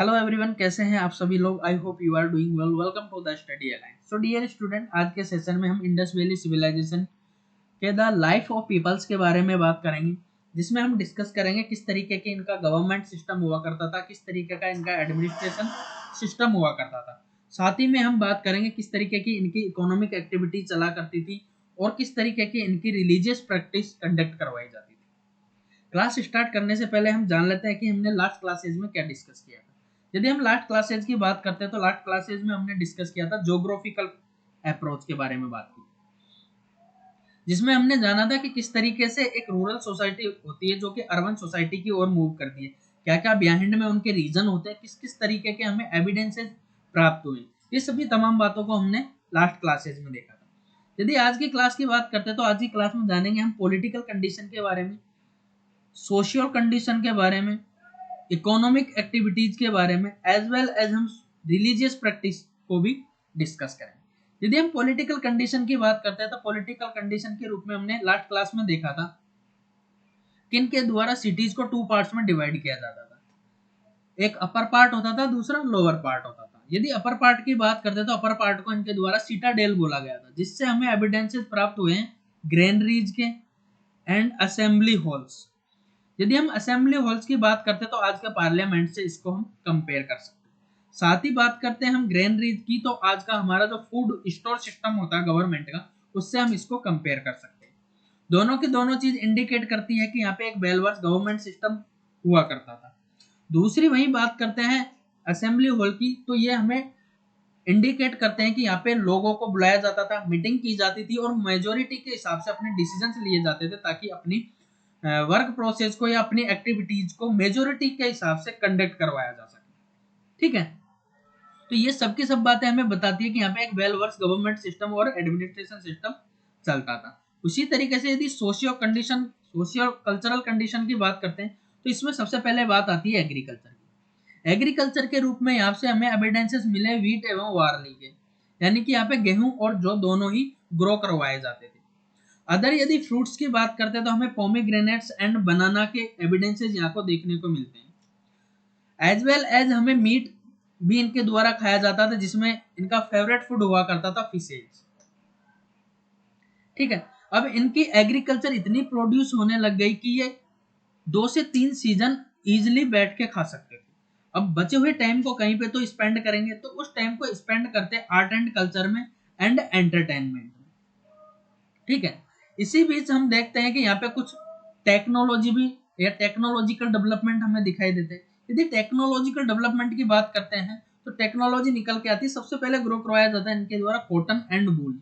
Hello everyone, कैसे हैं आप सभी लोग। I hope you are doing well. Welcome to the study alliance. So dear student, आज के सेशन में हम इंडस वैली सिविलाइजेशन के द लाइफ ऑफ पीपल्स के बारे में बात करेंगे, जिसमें हम डिस्कस करेंगे किस तरीके के इनका गवर्नमेंट सिस्टम हुआ करता था, किस तरीके का इनका एडमिनिस्ट्रेशन सिस्टम हुआ करता था। साथ ही में हम बात करेंगे किस तरीके की इनकी इकोनॉमिक एक्टिविटी चला करती थी और किस तरीके की इनकी रिलीजियस प्रैक्टिस कंडक्ट करवाई जाती थी। क्लास स्टार्ट करने से पहले हम जान लेते हैं कि हमने लास्ट क्लासेज में क्या डिस्कस किया था। यदि हम लास्ट क्लासेज की बात करते हैं तो लास्ट क्लासेज में हमने डिस्कस किया था ज्योग्राफिकल अप्रोच के बारे में बात की, जिसमें हमने जाना था कि किस तरीके से एक रूरल सोसाइटी होती है जो कि अर्बन सोसाइटी की ओर मूव करती है, क्या क्या बिहाइंड में उनके रीजन होते हैं, किस किस तरीके के हमें एविडेंसेस प्राप्त हुए। ये सभी तमाम बातों को हमने लास्ट क्लासेज में देखा था। यदि आज की क्लास की बात करते हैं तो आज की क्लास में जानेंगे हम पॉलिटिकल कंडीशन के बारे में, सोशियल कंडीशन के बारे में, इकोनॉमिक एक्टिविटीज के बारे में, एज वेल एज हम रिलीजियस प्रैक्टिस को भी डिस्कस करेंगे। यदि हम पॉलिटिकल कंडीशन की बात करते हैं तो पॉलिटिकल कंडीशन के रूप में हमने लास्ट क्लास में देखा था किन के द्वारा सिटीज को टू पार्ट्स में डिवाइड किया जाता था। एक अपर पार्ट होता था, दूसरा लोअर पार्ट होता था। यदि अपर पार्ट की बात करते तो अपर पार्ट को इनके द्वारा सिटाडेल बोला गया था, जिससे हमें एविडेंसेस प्राप्त हुए हैं ग्रेनरीज के एंड असेंबली हॉल्स। यदि हम असेंबली हॉल्स की बात करते हैं तो आज के पार्लियामेंट से इसको हम कंपेयर कर सकते हैं। साथ ही बात करते हैं हम ग्रेनरीज की, तो आज का हमारा जो फूड स्टोर सिस्टम होता है गवर्नमेंट का, उससे हम इसको कंपेयर कर सकते हैं। दोनों की दोनों चीज इंडिकेट करती है कि यहाँ पे एक वेल वर्स गवर्नमेंट सिस्टम हुआ करता था। दूसरी वही बात करते हैं असेंबली हॉल की, तो ये हमें इंडिकेट करते हैं कि यहाँ पे लोगों को बुलाया जाता था, मीटिंग की जाती थी और मेजोरिटी के हिसाब से अपने डिसीजंस लिए जाते थे, ताकि अपनी वर्क प्रोसेस को या अपनी एक्टिविटीज को मेजोरिटी के हिसाब से कंडक्ट करवाया जा सके। ठीक है, तो ये सब की सब बातें हमें बताती है कि यहाँ पे एक वेल वर्स गवर्नमेंट सिस्टम और एडमिनिस्ट्रेशन सिस्टम चलता था। उसी तरीके से यदि सोशियो कल्चरल कंडीशन की बात करते हैं तो इसमें सबसे पहले बात आती है एग्रीकल्चर की। एग्रीकल्चर के रूप में यहाँ से हमें एविडेंसेस मिले वीट एवं वार्ली के, यानी कि यहाँ पे गेहूं और जौ दोनों ही ग्रो करवाए जाते थे। अदर यदि फ्रूट्स की बात करते हैं तो हमें पोमेग्रेनेट्स एंड बनाना के एविडेंसेस यहाँ को देखने को मिलते हैं। एज वेल एज हमें मीट भी इनके द्वारा खाया जाता था, जिसमें इनका फेवरेट फूड हुआ करता था फिशेज। ठीक है, अब इनकी एग्रीकल्चर इतनी प्रोड्यूस होने लग गई कि ये 2 से 3 सीजन इजिली बैठ के खा सकते थे। अब बचे हुए टाइम को कहीं पे तो स्पेंड करेंगे, तो उस टाइम को स्पेंड करते आर्ट एंड कल्चर में एंड एंटरटेनमेंट में। ठीक है, इसी बीच हम देखते हैं कि यहाँ पे कुछ टेक्नोलॉजी भी या टेक्नोलॉजिकल डेवलपमेंट हमें दिखाई देते हैं। यदि टेक्नोलॉजिकल डेवलपमेंट की बात करते हैं तो टेक्नोलॉजी निकल के आती है। सबसे पहले ग्रो करवाया जाता है इनके द्वारा कॉटन एंड वूल।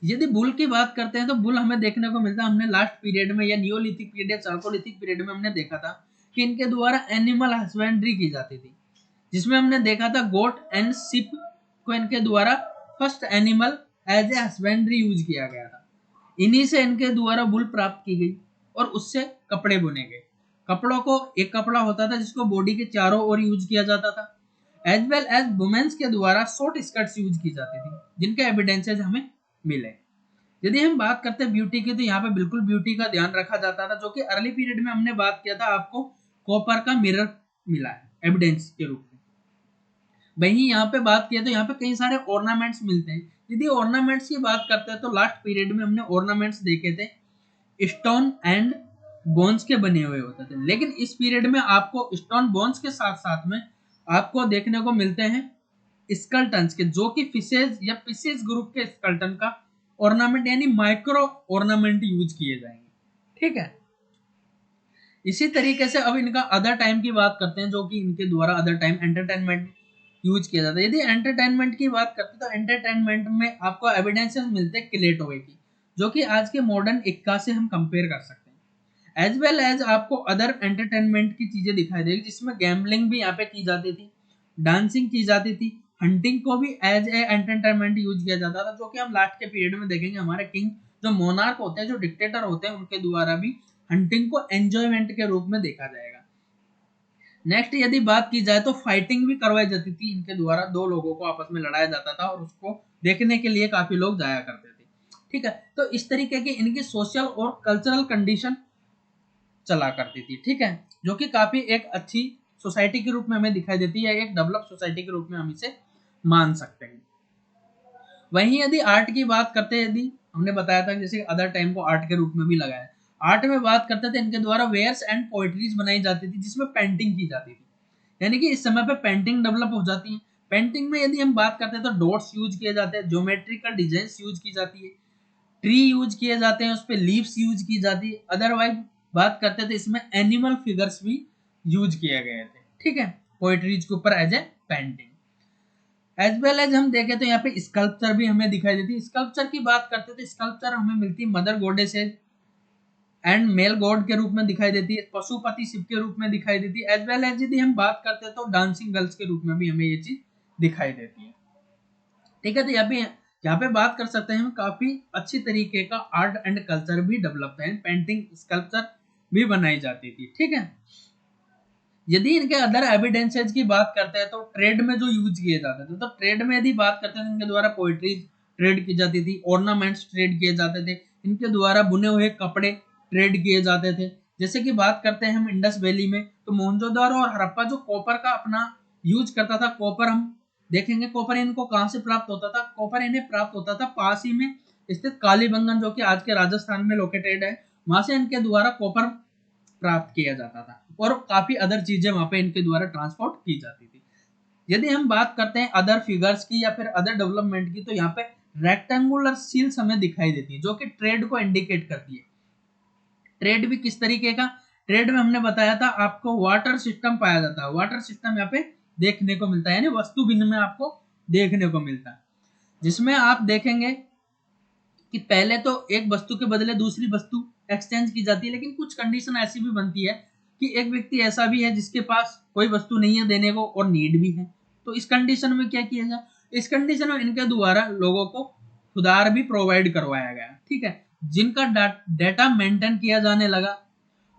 यदि बुल की बात करते हैं तो बुल हमें देखने को मिलता है, हमने लास्ट पीरियड में या नियोलिथिक पीरियड या चार्कोलिथिक पीरियड में हमने देखा था कि इनके द्वारा एनिमल हस्बेंड्री की जाती थी, जिसमें हमने देखा था गोट एंड शिप को इनके द्वारा first animal as a husbandry use किया गया था। इन्हीं से इनके द्वारा बुल प्राप्त की गई और उससे कपड़े बुने गए। कपड़ों को एक कपड़ा होता था जिसको बॉडी के चारों ओर यूज किया जाता था। एज वेल एज वुमेन्स के द्वारा शॉर्ट स्कर्ट्स यूज की जाती थी, जिनके एविडेंसेस हमें मिले। यदि हम बात करते हैं ब्यूटी की, तो यहाँ पे बिल्कुल ब्यूटी का ध्यान रखा जाता था, जो कि अर्ली पीरियड में हमने बात किया था, आपको कॉपर का मिरर मिला है एविडेंस के रूप में। वहीं यहाँ पे बात किया तो यहाँ पे कई सारे ऑर्नामेंट्स मिलते हैं। यदि ऑर्नामेंट्स की बात करते हैं तो लास्ट पीरियड में हमने ऑर्नामेंट्स देखे थे स्टोन एंड बोन्स के बने हुए होते थे, लेकिन इस पीरियड में आपको स्टोन बोन्स के साथ साथ में आपको देखने को मिलते हैं स्कल्टन्स के, जो कि फिशेज या फिशेज ग्रुप के स्कल्टन का ऑर्नामेंट यानी माइक्रो ऑर्नामेंट यूज किए जाएंगे। ठीक है, इसी तरीके से अब इनका अदर टाइम की बात करते हैं, जो कि इनके द्वारा अदर टाइम एंटरटेनमेंट यूज किया जाता है। यदि एंटरटेनमेंट की बात करते हैं तो एंटरटेनमेंट में आपको एविडेंसेस मिलते हैं क्ले टॉय की, जो कि आज के मॉडर्न इक्का से हम कंपेयर कर सकते हैं। एज वेल एज आपको अदर एंटरटेनमेंट की चीजें दिखाई देगी, जिसमें गैम्बलिंग भी यहाँ पे की जाती थी, डांसिंग की जाती थी, हंटिंग को भी एज ए एंटरटेनमेंट यूज किया जाता था, जो कि हम लास्ट के पीरियड में देखेंगे। हमारे किंग जो मोनार्क होते हैं, जो डिक्टेटर होते हैं, उनके द्वारा भी हंटिंग को एंजॉयमेंट के रूप में देखा जाएगा। नेक्स्ट यदि बात की जाए तो फाइटिंग भी करवाई जाती थी इनके द्वारा, दो लोगों को आपस में लड़ाया जाता था और उसको देखने के लिए काफी लोग जाया करते थे। ठीक है, तो इस तरीके की इनकी सोशल और कल्चरल कंडीशन चला करती थी। ठीक है, जो कि काफी एक अच्छी सोसाइटी के रूप में हमें दिखाई देती है, एक डेवलप सोसाइटी के रूप में हम इसे मान सकते हैं। वहीं यदि आर्ट की बात करते हैं, यदि हमने बताया था जैसे अदर टाइम को आर्ट के रूप में भी लगाया, आर्ट में बात करते थे इनके द्वारा वेयर्स एंड पोएट्रीज बनाई जाती थी जिसमें पेंटिंग की जाती थी, यानी कि इस समय पे पेंटिंग डेवलप हो जाती है। पेंटिंग में यदि हम बात करते हैं तो डॉट्स यूज किए जाते हैं, ज्योमेट्रिकल डिजाइंस यूज की जाती है, ट्री यूज किए जाते हैं, उस पे लीव्स यूज की जाती है। अदरवाइज बात करते थे इसमें एनिमल फिगर्स भी यूज किए गए थे, ठीक है, पोएट्रीज के ऊपर as a painting. As well as हम देखें तो यहाँ पे स्कल्पचर भी हमें दिखाई देती है। स्कल्पचर की बात करते तो स्कल्पचर हमें मिलती है mother goddesses and male god के रूप में दिखाई देती है, पशुपति शिव के रूप में दिखाई देती है। एज वेल एज यदि हम बात करते हैं तो डांसिंग गर्ल्स के रूप में भी हमें ये चीज दिखाई देती है, ठीक है। तो यहाँ पे बात कर सकते हैं हम काफी अच्छी तरीके का आर्ट एंड कल्चर भी डेवलप है, पेंटिंग स्कल्पचर भी बनाई जाती थी, ठीक है। यदि इनके अदर एविडेंसेज की बात करते हैं तो ट्रेड में जो यूज किए जाते थे, तो ट्रेड में यदि बात करते हैं तो इनके द्वारा पोएट्री ट्रेड की जाती थी, ऑर्नामेंट्स ट्रेड किए जाते थे, इनके द्वारा बुने हुए कपड़े ट्रेड किए जाते थे। जैसे कि बात करते हैं हम इंडस वैली में, तो मोहनजोदड़ो और हड़प्पा जो कॉपर का अपना यूज करता था, कॉपर हम देखेंगे कॉपर इनको कहाँ से प्राप्त होता था, कॉपर इन्हें प्राप्त होता था पास ही में स्थित कालीबंगन जो कि आज के राजस्थान में लोकेटेड है, वहां से इनके द्वारा कॉपर प्राप्त किया जाता था और काफी अदर चीजें वहां पे इनके द्वारा ट्रांसपोर्ट की जाती थी। यदि हम बात करते हैं अदर फिगर्स की या फिर अदर डेवलपमेंट की, तो यहाँ पे रेक्टेंगुलर सील्स हमें दिखाई देती है जो कि ट्रेड को इंडिकेट करती है। ट्रेड भी किस तरीके का, ट्रेड में हमने बताया था आपको वाटर सिस्टम पाया जाता है, वाटर सिस्टम यहाँ पे देखने को मिलता है, यानी वस्तु विनिमय आपको देखने को मिलता है, जिसमें आप देखेंगे कि पहले तो एक वस्तु के बदले दूसरी वस्तु एक्सचेंज की जाती है, लेकिन कुछ कंडीशन ऐसी भी बनती है कि एक व्यक्ति ऐसा भी है जिसके पास कोई वस्तु नहीं है देने को और नीड भी है, तो इस कंडीशन में क्या किया जाए, इस कंडीशन में इनके द्वारा लोगों को उधार भी प्रोवाइड करवाया गया, ठीक है, जिनका डेटा मेंटेन किया जाने लगा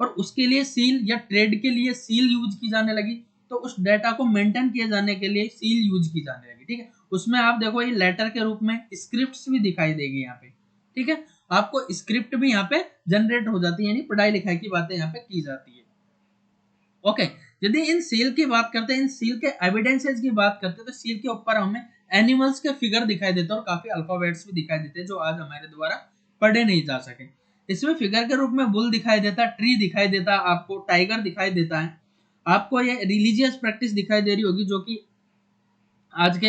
और उसके लिए सील या ट्रेड के लिए सील यूज की जाने लगी, तो उस डेटा को मेंटेन किए जाने के लिए सील यूज की जाने लगी, ठीक है। उसमें आप देखो ये लेटर के रूप में स्क्रिप्ट्स भी दिखाई देगी यहाँ पे, ठीक है, आपको स्क्रिप्ट भी यहाँ पे जनरेट हो जाती है, यानी पढ़ाई लिखाई की बातें यहाँ पे की जाती है। ओके, यदि इन सील की बात करते हैं, इन सील के एविडेंसेस की बात करते हैं, तो सील के ऊपर हमें एनिमल्स के फिगर दिखाई देते हैं और काफी अल्फाबेट्स भी दिखाई देते हैं जो आज हमारे द्वारा पढ़े नहीं जा सके। इसमें फिगर के रूप में बुल दिखाई देता है, ट्री दिखाई देता है, आपको टाइगर दिखाई देता है, आपको ये रिलीजियस प्रैक्टिस दिखाई दे रही होगी जो कि आज के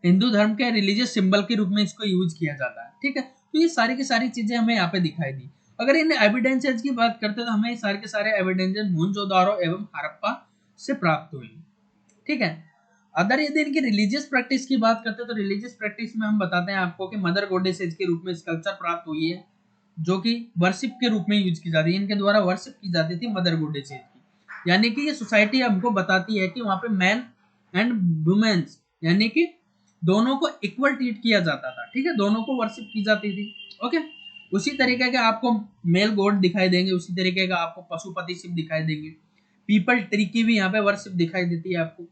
हिंदू धर्म के रिलीजियस सिंबल के रूप में इसको यूज किया जाता है, ठीक है। तो ये सारी की सारी चीजें हमें यहाँ पे दिखाई दी। अगर इन एविडेंसेस की बात करते हैं तो हमें सारे के सारे एविडेंसेस मोहनजोदारो एवं हड़प्पा से प्राप्त हुई, ठीक है। अदर यदि इनकी रिलीजियस प्रैक्टिस की बात करते हैं तो रिलीजियस प्रैक्टिस में हम बताते हैं आपको कि मदर गॉडेसेस के रूप में स्कल्पचर प्राप्त हुई है जो कि वर्शिप के रूप में यूज की जाती है, इनके द्वारा वर्शिप की जाती थी मदर गॉडेसेस की, यानी कि ये सोसाइटी हमको बताती है कि वहां पे मैन एंड वुमेन्स यानी कि दोनों को इक्वल ट्रीट किया जाता था, ठीक है, दोनों को वर्शिप की जाती थी। ओके, उसी तरीके के आपको मेल गॉड दिखाई देंगे, उसी तरीके का आपको पशुपति शिव दिखाई देंगे, पीपल ट्री की भी यहाँ पे वर्शिप दिखाई देती है आपको,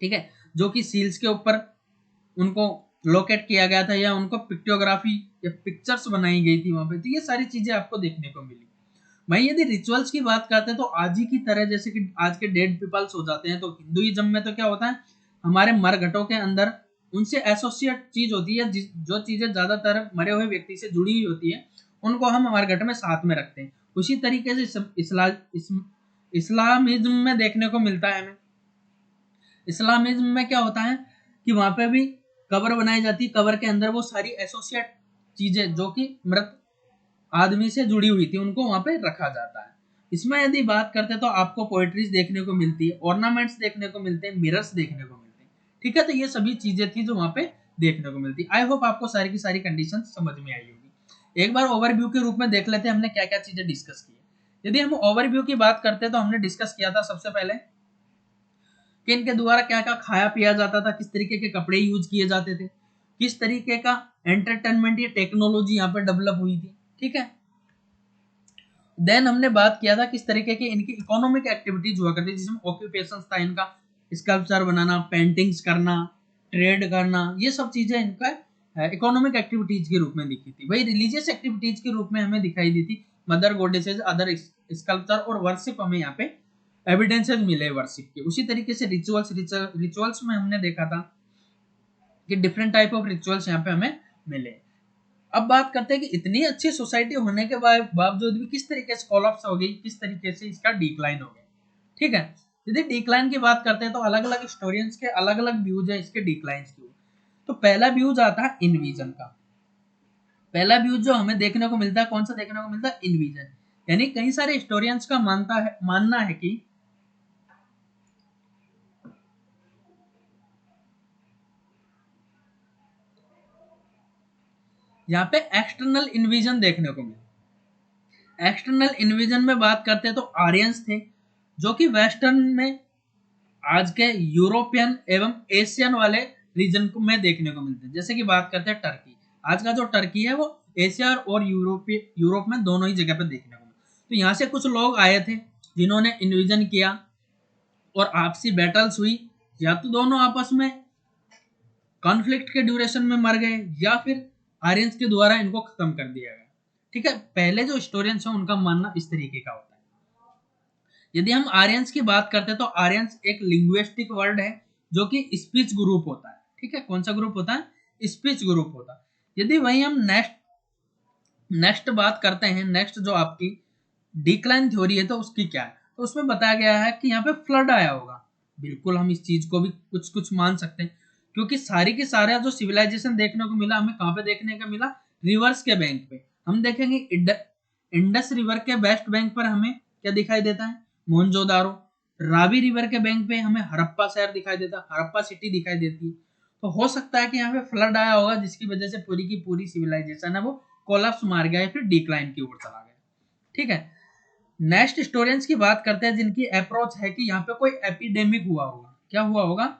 ठीक है, जो कि सील्स के ऊपर उनको लोकेट किया गया था या उनको पिक्टोग्राफी या पिक्चर्स बनाई गई थी वहां पे, तो ये सारी चीजें आपको देखने को मिली। वहीं यदि रिचुअल्स की बात करते हैं तो आज ही की तरह जैसे कि आज के डेड पीपल्स हो जाते हैं, तो हिंदुइज्म में तो क्या होता है हमारे मरघटों के अंदर उनसे एसोसिएट चीज होती है, जो चीजें ज्यादातर मरे हुए व्यक्ति से जुड़ी हुई होती है उनको हम मरघट में साथ में रखते हैं। उसी तरीके से इस्लामिज्म में देखने को मिलता है हमें। इस्लामिज्म में क्या होता है कि वहां पे भी कब्र बनाई जाती है, कब्र के अंदर वो सारी एसोसिएट चीजें जो कि मृत आदमी से जुड़ी हुई थी उनको वहां पे रखा जाता है। इसमें यदि बात करते हैं तो आपको पोएट्रीज देखने को मिलती है, ऑर्नामेंट्स देखने को मिलते हैं, मिरर्स देखने को मिलते हैं, ठीक है। तो ये सभी चीजें थी जो वहां पे देखने को मिलती। आई होप आपको सारी की सारी कंडीशन समझ में आई होगी। एक बार ओवरव्यू के रूप में देख लेते हैं हमने क्या क्या चीजें डिस्कस की। यदि हम ओवरव्यू की बात करते हैं तो हमने डिस्कस किया था सबसे पहले कि इनके द्वारा क्या क्या खाया पिया जाता था, किस तरीके के कपड़े यूज किए जाते थे, किस तरीके का एंटरटेनमेंट या टेक्नोलॉजी यहाँ पे डेवलप हुई थी, ठीक है। देन हमने बात किया था किस तरीके की इनकी इकोनॉमिक एक्टिविटीज हुआ करती थी, जिसमें ऑक्यूपेशंस था इनका स्कल्पचर बनाना, पेंटिंग्स करना, ट्रेड करना, ये सब चीजें इनका इकोनॉमिक एक्टिविटीज के रूप में दिखी थी। वही रिलीजियस एक्टिविटीज के रूप में हमें दिखाई दी थी मदर गॉडेसेस, अदर स्कल्पचर और वर्शिप हमें यहाँ पे एविडेंसेस मिले वर्शिप के। उसी तरीके से रिचुअल्स में हमने देखा था कि डिफरेंट टाइप ऑफ रिचुअल्स यहाँ पे हमें मिले। अब बात करते हैं कि इतनी अच्छी सोसाइटी होने के बावजूद भी किस तरीके से कोलैप्स हो गई, किस तरीके से इसका डिक्लाइन हो गया। ठीक है, यदि डिक्लाइन की बात करते हैं तो अलग अलग हिस्टोरियंस के अलग अलग व्यूज है इसके डिक्लाइन की। तो पहला व्यूज आता है इनविजन का। पहला व्यूज जो हमें देखने को मिलता है, कौन सा देखने को मिलता है? इनविजन। यानी कई सारे हिस्टोरियंस का मानना है कि यहाँ पे एक्सटर्नल इन्विजन देखने को मिला। एक्सटर्नल इन्विजन में बात करते हैं तो आर्यंस थे जो कि वेस्टर्न में आज के यूरोपियन एवं एशियन वाले रीजन को में देखने को मिलते हैं। जैसे कि बात करते हैं टर्की, आज का जो टर्की है वो एशिया और यूरोप में दोनों ही जगह पे देखने को मिलता। तो यहाँ से कुछ लोग आए थे जिन्होंने इन्विजन किया और आपसी बैटल्स हुई, या तो दोनों आपस में कॉन्फ्लिक्ट के ड्यूरेशन में मर गए या फिर आर्यंस के द्वारा इनको खत्म कर दिया गया। ठीक है, पहले जो हिस्टोरियंस है उनका मानना इस तरीके का होता है। यदि हम आर्यंस की बात करते हैं तो आर्यंस एक लिंग्विस्टिक वर्ड है जो कि स्पीच ग्रुप होता है। ठीक है, कौन सा ग्रुप होता है? स्पीच ग्रुप होता है। यदि वही हम नेक्स्ट बात करते हैं, नेक्स्ट जो आपकी डिक्लाइन थ्योरी है तो उसकी क्या है, तो उसमें बताया गया है कि यहाँ पे फ्लड आया होगा। बिल्कुल हम इस चीज को भी कुछ कुछ मान सकते हैं, क्योंकि सारी की सारा जो सिविलाइजेशन देखने को मिला हमें कहाँ पे देखने का मिला? रिवर्स के बैंक पे। हम देखेंगे इंडस रिवर के वेस्ट बैंक पर हमें क्या दिखाई देता है? मोहनजोदारो। रावी रिवर के बैंक पे हमें हड़प्पा शहर दिखाई देता है, हड़प्पा सिटी दिखाई देती है। तो हो सकता है कि यहाँ पे फ्लड आया होगा जिसकी वजह से पूरी की पूरी सिविलाइजेशन है वो कोलैप्स मार गया या फिर डिक्लाइन की ओर चला गया। ठीक है, नेक्स्ट हिस्टोरियंस की बात करते हैं जिनकी अप्रोच है कि यहाँ पे कोई एपिडेमिक हुआ होगा। क्या हुआ होगा?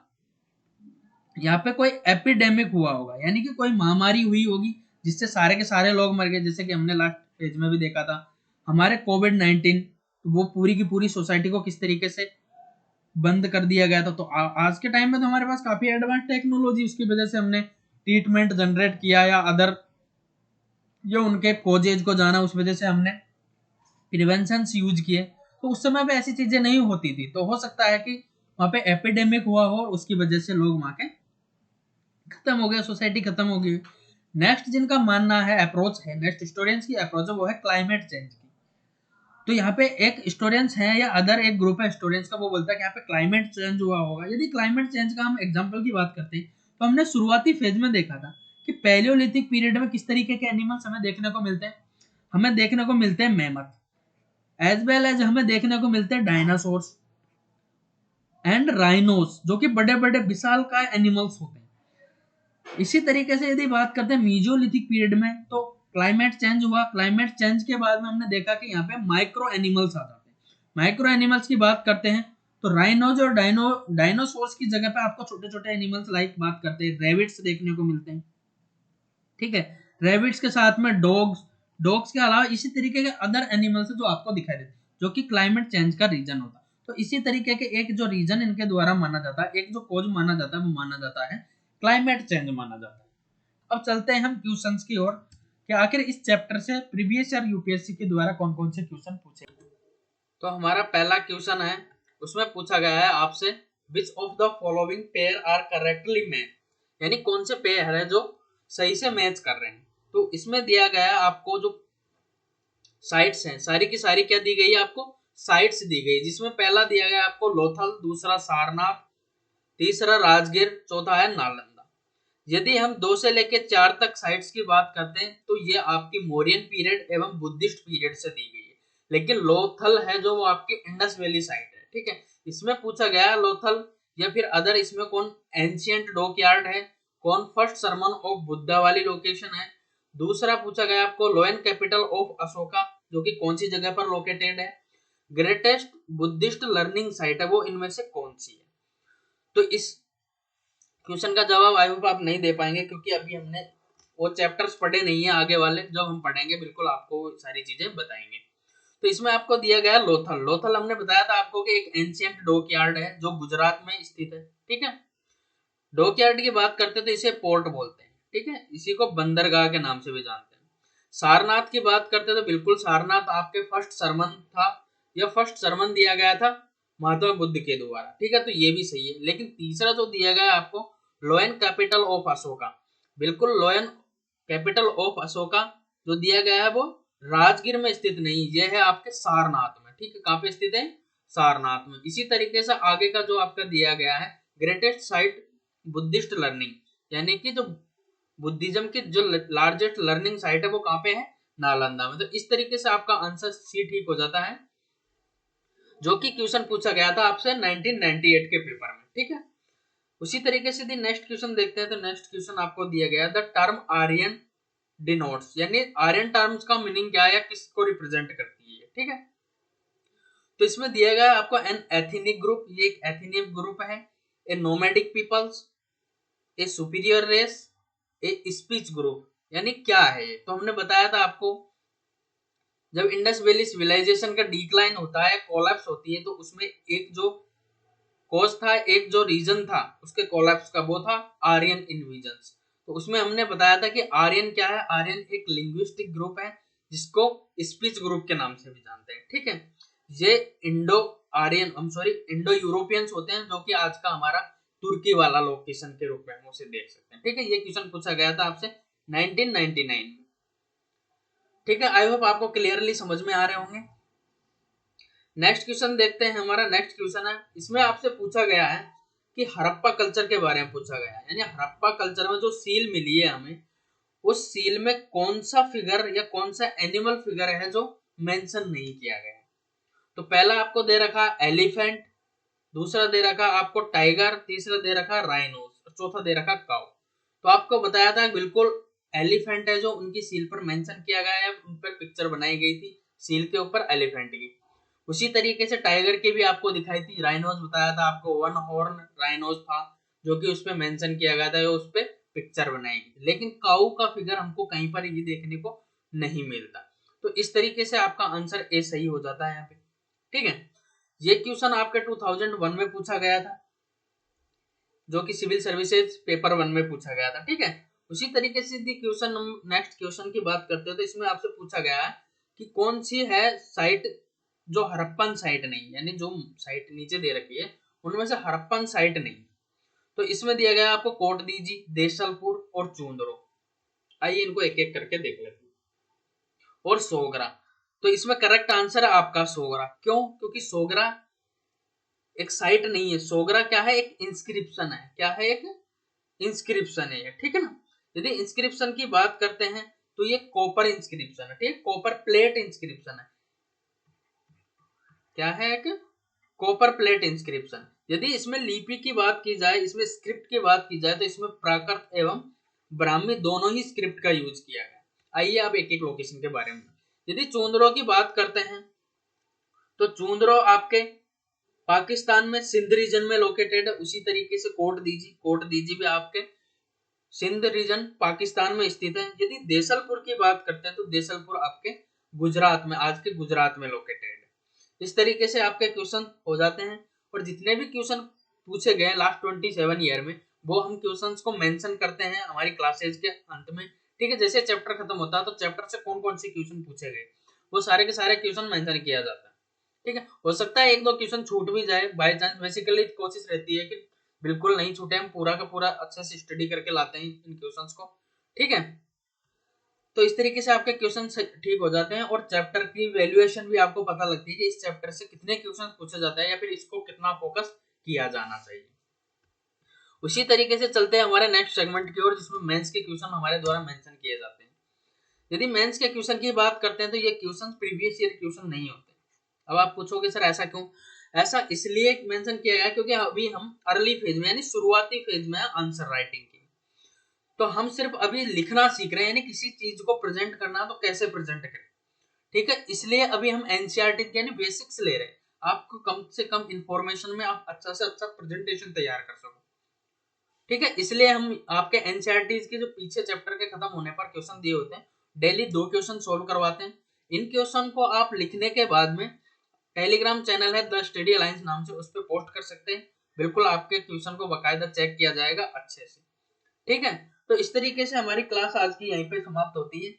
यहाँ पे कोई एपिडेमिक हुआ होगा, यानी कि कोई महामारी हुई होगी जिससे सारे के सारे लोग मर गए। जैसे कि हमने लास्ट पेज में भी देखा था हमारे कोविड-19, वो पूरी की पूरी सोसाइटी को किस तरीके से बंद कर दिया गया था। तो आज के टाइम में तो हमारे पास काफी एडवांस टेक्नोलॉजी, उसकी वजह से हमने ट्रीटमेंट जनरेट किया या अदर जो उनके कोजेज को जाना, उस वजह से हमने प्रिवेंशन यूज किए। तो उस समय पे ऐसी चीजें नहीं होती थी, तो हो सकता है कि वहां पे एपिडेमिक हुआ हो और उसकी वजह से लोग वहां के खत्म हो गए, सोसाइटी खत्म हो गई। नेक्स्ट जिनका मानना है, अप्रोच है, नेक्स्ट हिस्टोरियंस की अप्रोच है वो है क्लाइमेट चेंज की। तो यहाँ पे एक हिस्टोरियंस है या अदर एक ग्रुप है हिस्टोरियंस का, वो बोलता है कि यहाँ पे क्लाइमेट चेंज हुआ होगा। यदि क्लाइमेट चेंज का हम एग्जांपल की बात करते हैं तो हमने शुरुआती फेज में देखा था कि पैलियोलिथिक पीरियड में किस तरीके के एनिमल्स हमें देखने को मिलते हैं। हमें देखने को मिलते हैं मैमथ, एज वेल एज हमें देखने को मिलते हैं डायनासोर्स एंड राइनोस, जो कि बड़े बड़े विशालकाय एनिमल्स होते हैं। इसी तरीके से यदि बात करते हैं मीजोलिथिक पीरियड में, तो क्लाइमेट चेंज हुआ। क्लाइमेट चेंज के बाद में हमने देखा कि यहाँ पे माइक्रो एनिमल्स आ जाते हैं। माइक्रो एनिमल्स की बात करते हैं तो राइनोज और डायनासोर्स की जगह पे आपको छोटे छोटे एनिमल्स लाइक बात करते हैं रेबिट्स देखने को मिलते हैं। ठीक है, रेबिट्स के साथ में डॉग्स के अलावा इसी तरीके के अदर एनिमल्स जो आपको दिखाई देते हैं, जो कि क्लाइमेट चेंज का रीजन होता है। तो इसी तरीके के एक जो रीजन इनके द्वारा माना जाता है, एक जो कॉज माना जाता है, वो माना जाता है क्लाइमेट चेंज माना जाता है। अब चलते हैं हम क्वेश्चंस की ओर कि आखिर इस चैप्टर से प्रीवियस ईयर यूपीएससी के द्वारा कौन कौन से क्वेश्चन पूछे। तो हमारा पहला क्वेश्चन है, उसमें पूछा गया है आपसे which of the following pair are correctly match, यानी कौन से पेयर है जो सही से मैच कर रहे हैं। तो इसमें दिया गया है आपको जो साइट्स हैं, सारी की सारी क्या दी गई है आपको? साइट्स दी गई, जिसमें पहला दिया गया आपको लोथल, दूसरा सारनाथ, तीसरा राजगीर, चौथा है नालंदा। यदि हम 2 से लेकर 4 तक साइट्स की बात करते हैं तो ये आपकी मौर्यन पीरियड एवं बुद्धिस्ट पीरियड से दी गई है। लेकिन लोथल है जो वो आपकी इंडस वैली साइट है। ठीक है, इसमें पूछा गया है लोथल या फिर अदर, इसमें कौन एंशिएंट डॉकयार्ड है, कौन फर्स्ट सरमन ऑफ बुद्धा वाली लोकेशन है। दूसरा पूछा गया आपको लोएन कैपिटल ऑफ अशोका, जो कि कौन सी जगह पर लोकेटेड है। ग्रेटेस्ट बुद्धिस्ट लर्निंग साइट है वो इनमें से कौन सी है। तो इस क्वेश्चन का जवाब आई होप आप नहीं दे पाएंगे, क्योंकि अभी हमने वो चैप्टर्स पढ़े नहीं है। आगे वाले जब हम पढ़ेंगे बिल्कुल आपको सारी चीजें बताएंगे। तो इसमें आपको दिया गया लोथल। लोथल हमने बताया था आपको कि एक एंशिएंट डॉकयार्ड है जो गुजरात में स्थित है। ठीक है, डॉकयार्ड की बात करते तो इसे पोर्ट बोलते हैं। ठीक है, इसी को बंदरगाह के नाम से भी जानते हैं। सारनाथ की बात करते तो बिल्कुल सारनाथ आपके फर्स्ट सरमन था, यह फर्स्ट सरमन दिया गया था महात्मा बुद्ध के द्वारा, ठीक है, तो ये भी सही है। लेकिन तीसरा जो दिया गया है आपको, लोयन कैपिटल ऑफ अशोका, बिल्कुल लोयन कैपिटल ऑफ अशोका जो दिया गया है वो राजगीर में स्थित नहीं, यह है आपके सारनाथ में, ठीक है, कहाँ पे स्थित है, सारनाथ में। इसी तरीके से आगे का जो आपका दिया गया है, ग्रेटेस्ट साइट बुद्धिस्ट लर्निंग, यानी कि जो बुद्धिज्म की जो लार्जेस्ट लर्निंग साइट है वो कहाँ पे है, नालंदा में। तो इस तरीके से आपका आंसर सी ठीक हो जाता है, जो कि क्वेश्चन पूछा गया था आपसे 1998 के पेपर में, ठीक है। उसी तरीके से नेक्स्ट क्वेश्चन देखते हैं। तो नेक्स्ट क्वेश्चन आपको दिया गया द टर्म आर्यन डिनोट्स, यानी आर्यन टर्म्स का मीनिंग क्या है या किसको रिप्रेजेंट करती है, ठीक है। तो इसमें दिया गया आपको एन एथनिक ग्रुप, ये एक एथनिक ग्रुप है, a nomadic peoples, a superior race, a speech group, यानी क्या है ये। तो हमने बताया था आपको, जब इंडस वैली सिविलाइजेशन का डिक्लाइन होता है, कोलैप्स होती है, तो उसमें एक जो कॉज था, एक जो रीजन था उसके कोलैप्स का, वो था आर्यन इन्वेजन्स। तो उसमें हमने बताया था कि आर्यन क्या है, आर्यन एक लिंग्विस्टिक ग्रुप है जिसको स्पीच ग्रुप के नाम से भी जानते हैं, ठीक है। ये इंडो आर्यन, हम सॉरी इंडो यूरोपियंस होते हैं, जो कि आज का हमारा तुर्की वाला लोकेशन के रूप में हम उसे देख सकते हैं, ठीक है। ये क्वेश्चन पूछा गया था आपसे 1999 में, ठीक है। आई होप आपको क्लियरली समझ में आ रहे होंगे। नेक्स्ट क्वेश्चन देखते हैं। हमारा नेक्स्ट क्वेश्चन है, इसमें आपसे पूछा गया है कि हड़प्पा कल्चर के बारे में पूछा गया है, यानी हड़प्पा कल्चर में जो सील मिली है हमें, उस सील में कौन सा फिगर या कौन सा एनिमल फिगर है जो मेंशन नहीं किया गया है। तो पहला आपको दे रखा एलिफेंट, दूसरा दे रखा आपको टाइगर, तीसरा दे रखा राइनोस और चौथा दे रखा काउ। तो आपको बताया था बिल्कुल एलिफेंट है जो उनकी सील पर मेंशन किया गया है, उन पर पिक्चर बनाई गई थी सील के ऊपर एलिफेंट की। उसी तरीके से टाइगर की भी आपको दिखाई थी, राइनोस बताया था आपको, वन हॉर्न राइनोस था जो कि उस पर मेंशन किया गया था, उस पर पिक्चर बनाई गई। लेकिन काऊ का फिगर हमको कहीं पर ये देखने को नहीं मिलता। तो इस तरीके से आपका आंसर ए सही हो जाता है यहाँ पे, ठीक है। ये क्वेश्चन आपके 2001 में पूछा गया था, जो कि सिविल सर्विसेज पेपर 1 में पूछा गया था, ठीक है। उसी तरीके से यदि क्वेश्चन नेक्स्ट क्वेश्चन की बात करते हो तो इसमें आपसे पूछा गया है कि कौन सी है साइट जो हड़प्पन साइट नहीं, यानी जो साइट नीचे दे रखी है उनमें से हड़प्पन साइट नहीं। तो इसमें दिया गया आपको कोट दीजी, देशलपुर और चूंदरो। आइए इनको एक एक करके देख लेते हैं। और सोगरा, तो इसमें करेक्ट आंसर है आपका सोगरा। क्यों? क्योंकि सोगरा एक साइट नहीं है, सोगरा क्या है, एक इंस्क्रिप्शन है। क्या है? एक इंस्क्रिप्शन है, ठीक है ना। यदि इंस्क्रिप्शन की बात करते हैं तो ये कॉपर इंस्क्रिप्शन है, ठीक, कॉपर प्लेट इंस्क्रिप्शन है। क्या है? एक कॉपर प्लेट इंस्क्रिप्शन। यदि इसमें लिपि की बात की जाए, इसमें स्क्रिप्ट की बात की जाए, तो इसमें प्राकृत एवं ब्राह्मी दोनों ही स्क्रिप्ट का यूज किया गया। आइए अब एक एक लोकेशन के बारे में। यदि चूंदरो की बात करते हैं तो चूंदरो आपके पाकिस्तान में सिंध रीजन में लोकेटेड है। उसी तरीके से कोट दीजी भी आपके सिंध रीजन पाकिस्तान में स्थित है। यदि देसलपुर की बात करते हैं तो देसलपुर आपके गुजरात में, आज के गुजरात में लोकेटेड है। इस तरीके से आपके क्वेश्चन हो जाते हैं। और जितने भी क्वेश्चन पूछे गए लास्ट 27 ईयर में, वो हम क्वेश्चंस को मेंशन करते हैं हमारी क्लासेज के अंत में, ठीक है। जैसे चैप्टर खत्म होता है तो चैप्टर से कौन कौन से क्वेश्चन पूछे गए वो सारे के सारे क्वेश्चन मेंशन किया जाता है, ठीक है। हो सकता है एक दो क्वेश्चन छूट भी जाए बाय चांस, बेसिकली कोशिश रहती है कि बिल्कुल नहीं छूटे, हम पूरा का पूरा अच्छे से स्टडी करके लाते हैं इन क्वेश्चंस को, ठीक है। तो इस तरीके से आपके क्वेश्चन ठीक हो जाते हैं और चैप्टर की वैल्यूएशन भी आपको पता लगती है कि इस चैप्टर से कितने क्वेश्चन पूछे जाते हैं या फिर इसको कितना फोकस किया जाना चाहिए। उसी तरीके से चलते हैं हमारे नेक्स्ट सेगमेंट की ओर, जिसमें मेंस के क्वेश्चन हमारे द्वारा मेंशन किए जाते हैं। यदि मेंस के क्वेश्चन की बात करते हैं तो ये क्वेश्चन प्रीवियस ईयर क्वेश्चन नहीं होते। अब आप पूछोगे सर ऐसा क्यों? ऐसा इसलिए मेंशन किया गया क्योंकि अभी हम अर्ली फेज में यानी शुरुआती फेज में आंसर राइटिंग की, तो हम सिर्फ अभी लिखना सीख रहे हैं, यानी किसी चीज को प्रेजेंट करना तो कैसे प्रेजेंट करें, ठीक है। इसलिए अभी हम एनसीईआरटी यानी बेसिक्स ले रहे हैं, आपको कम से कम इंफॉर्मेशन में आप अच्छा से अच्छा प्रेजेंटेशन तैयार कर सको, ठीक है। इसलिए हम आपके एनसीईआरटी के जो पीछे चैप्टर के खत्म होने पर क्वेश्चन दिए होते हैं, डेली 2 क्वेश्चन सोल्व करवाते हैं। इन क्वेश्चन को आप लिखने के बाद में टेलीग्राम चैनल है द स्टडी अलायंस नाम से, उस पर पोस्ट कर सकते हैं। बिल्कुल आपके क्वेश्चन को बाकायदा चेक किया जाएगा अच्छे से, ठीक है। तो इस तरीके से हमारी क्लास आज की यहीं पे समाप्त होती है।